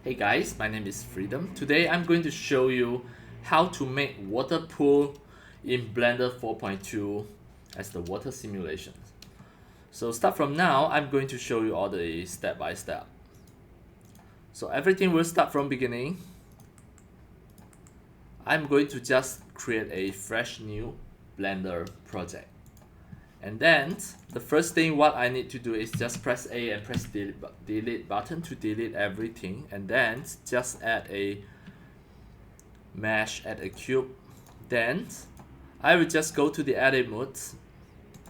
Hey guys, my name is Freedom. Today I'm going to show you how to make water pool in Blender 4.2 as the water simulation. So start from now, I'm going to show you all the step by step. So everything will start from beginning. I'm going to just create a fresh new Blender project. And then the first thing what I need to do is just press A and press delete button to delete everything, and then just add a mesh, add a cube. Then I will just go to the edit mode.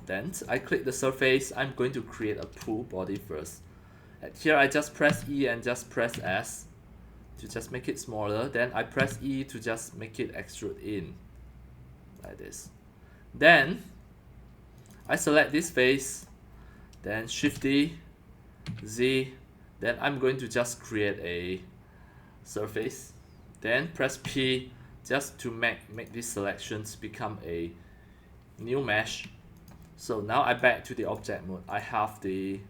Then I click the surface. I'm going to create a pool body first. And here I just press E and just press S to just make it smaller. Then I press E to just make it extrude in like this. Then I select this face, then Shift D, Z, then I'm going to just create a surface, then press P just to make these selections become a new mesh. So now I back to the object mode. I have the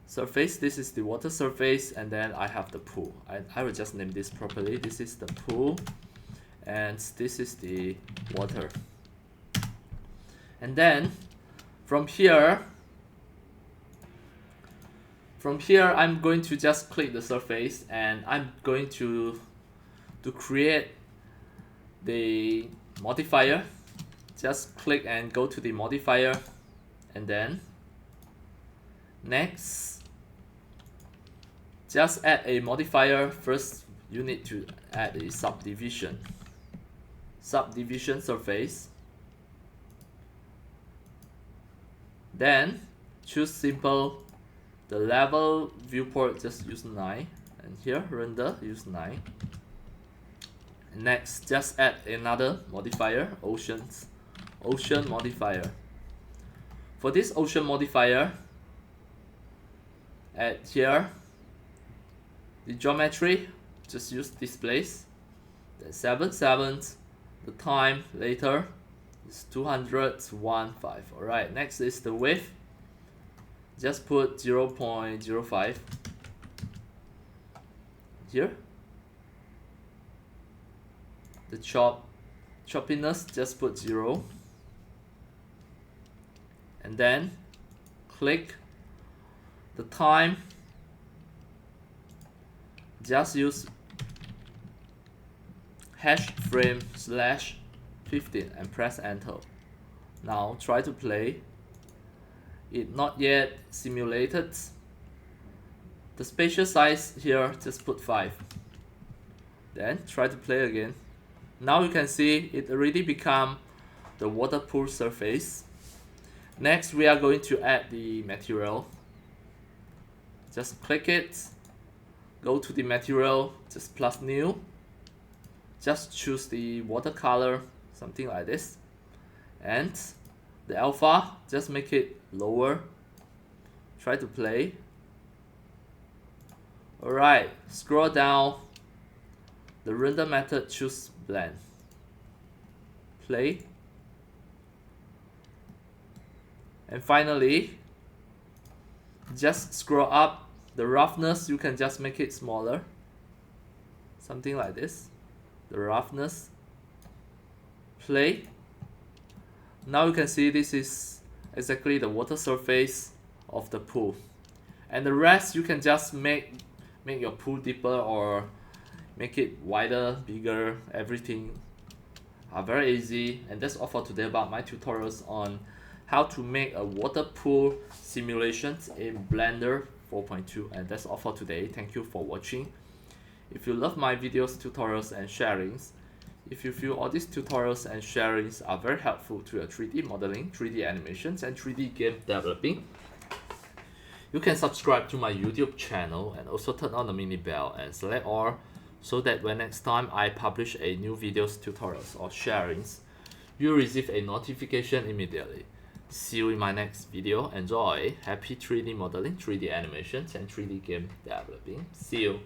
surface, this is the water surface, and then I have the pool. I will just name this properly. This is the pool, and this is the water. And then from here I'm going to just click the surface, and I'm going to create the modifier. Just click and go to the modifier, and then next just add a modifier. First you need to add a subdivision surface. Then choose simple, the level viewport just use 9, and here render use 9. Next just add another modifier, ocean modifier. For this ocean modifier, add here the geometry, just use displace, then 7 the time later is 200:1:5. Alright, next is the width. Just put 0.05 here. The choppiness, just put 0. And then click the time. Just use #frame/15 and press enter. Now try to play. It not yet simulated. The spatial size here just put 5. Then try to play again. Now you can see it already become the water pool surface. Next we are going to add the material. Just click it, go to the material, just plus new. Just choose the watercolor, something like this, and the alpha, just make it lower. Try to play. Alright, scroll down. The render method, choose blend. Play. And finally, just scroll up. The roughness, you can just make it smaller. Something like this. The roughness. Play. Now you can see this is exactly the water surface of the pool. And the rest you can just make your pool deeper or make it wider, bigger. Everything are very easy. And that's all for today about my tutorials on how to make a water pool simulations in Blender 4.2. And that's all for today. Thank you for watching. If you love my videos, tutorials and sharings, if you feel all these tutorials and sharings are very helpful to your 3D modeling, 3D animations and 3D game developing, you can subscribe to my YouTube channel and also turn on the mini bell and select all, so that when next time I publish a new videos, tutorials or sharings, you receive a notification immediately. See you in my next video. Enjoy. Happy 3D modeling, 3D animations and 3D game developing. See you.